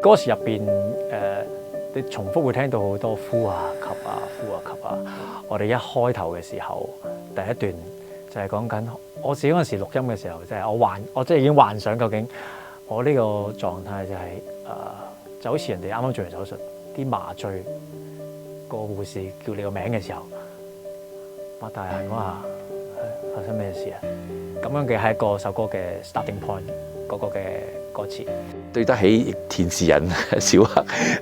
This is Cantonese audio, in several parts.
歌詞入邊你重複會聽到好多呼啊吸啊呼啊吸啊。我哋一開頭嘅時候，第一段就係講緊我自己嗰陣時錄音嘅時候，就係我即係已經幻想究竟我呢個狀態就係就好似人哋啱啱做完手術，啲麻醉個護士叫你個名嘅時候，擘大眼嗰下發生咩事啊？咁樣嘅係一個首歌嘅 starting point 嗰個嘅歌詞。對得起填詞人小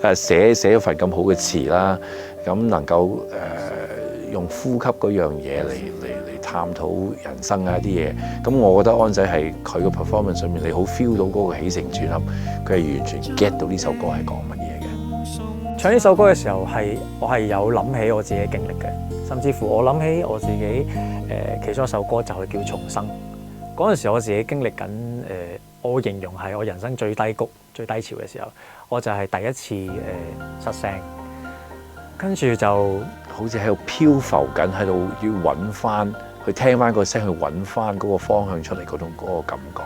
黑寫咗份咁好嘅詞啦，咁能夠用呼吸嗰樣嘢嚟探討人生啊一啲嘢，咁我覺得安仔係佢個 performance 上面，你好 feel 到嗰個起承轉合，佢係完全 get 到呢首歌係講乜嘢嘅。唱呢首歌嘅時候我係有諗起我自己嘅經歷嘅，甚至乎我諗起我自己其中一首歌就係叫重生。嗰陣時我自己經歷緊我形容係我人生最低谷、最低潮嘅時候，我就係第一次失聲，跟住就好似喺度漂浮緊，喺度要揾翻去聽翻個聲，去揾翻嗰個方向出嚟嗰種嗰個感覺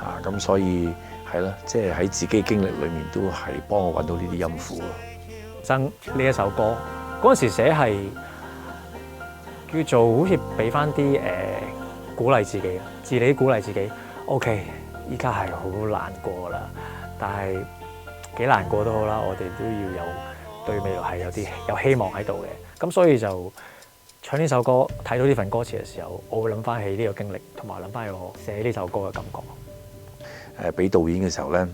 啊！咁所以係啦，即係喺自己經歷裏面都係幫我揾到呢啲音符咯。生呢一首歌嗰陣時寫係叫做好似俾翻啲鼓勵自己鼓勵自己。OK， 依家係好難過啦，但係幾難過都好啦，我哋都要有對未來係有希望喺度嘅。咁所以就唱呢首歌，睇到呢份歌詞嘅時候，我會諗翻起呢個經歷，同埋諗翻起我寫呢首歌嘅感覺。俾導演嘅時候咧，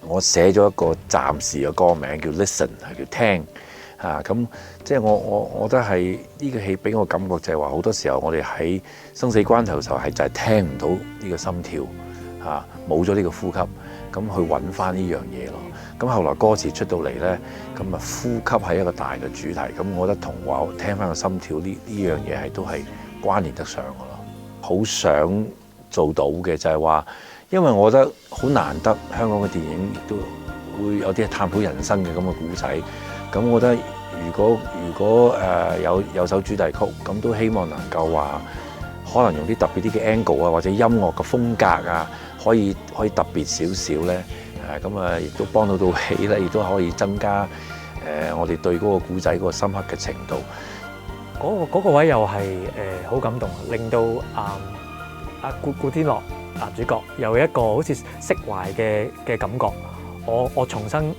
我寫咗一個暫時嘅歌名叫 Listen， 係叫聽嚇。咁即係我覺得係呢個戲俾我感覺就係話，好多時候我哋喺生死關頭嘅時候係就係聽唔到呢個心跳嚇，冇咗呢個呼吸，咁去揾翻呢樣嘢咯。咁後來歌詞出到嚟咧，咁啊呼吸係一個大嘅主題。咁我覺得同話聽翻個心跳呢樣嘢係都係關聯得上嘅咯。好想做到嘅就係話，因為我覺得好難得香港嘅電影亦都會有啲探討人生嘅咁嘅故仔。咁我覺得如果有首主題曲，咁都希望能夠話可能用啲特別啲嘅 angle 啊，或者音樂嘅風格啊，可以特別少少咧。咁啊，亦都幫到戲咧，亦都可以增加我哋對嗰個故仔嗰個深刻嘅程度。嗰個位又係好感動，令到古天樂男主角有一個好似釋懷嘅感覺。我重新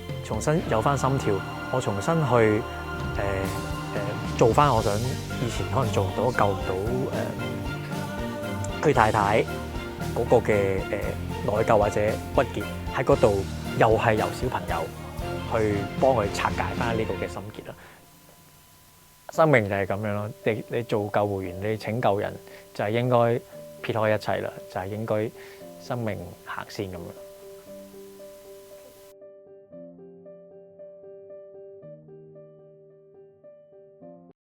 有翻心跳，我重新去做翻我想以前可能做唔到、救唔到佢太太嗰個嘅內疚或者鬱結喺嗰度，又係由小朋友去幫佢拆解翻呢個嘅心結啦。生命就係咁樣咯，你做救護員，你拯救人就係應該撇開一切啦，就係應該生命行先咁樣。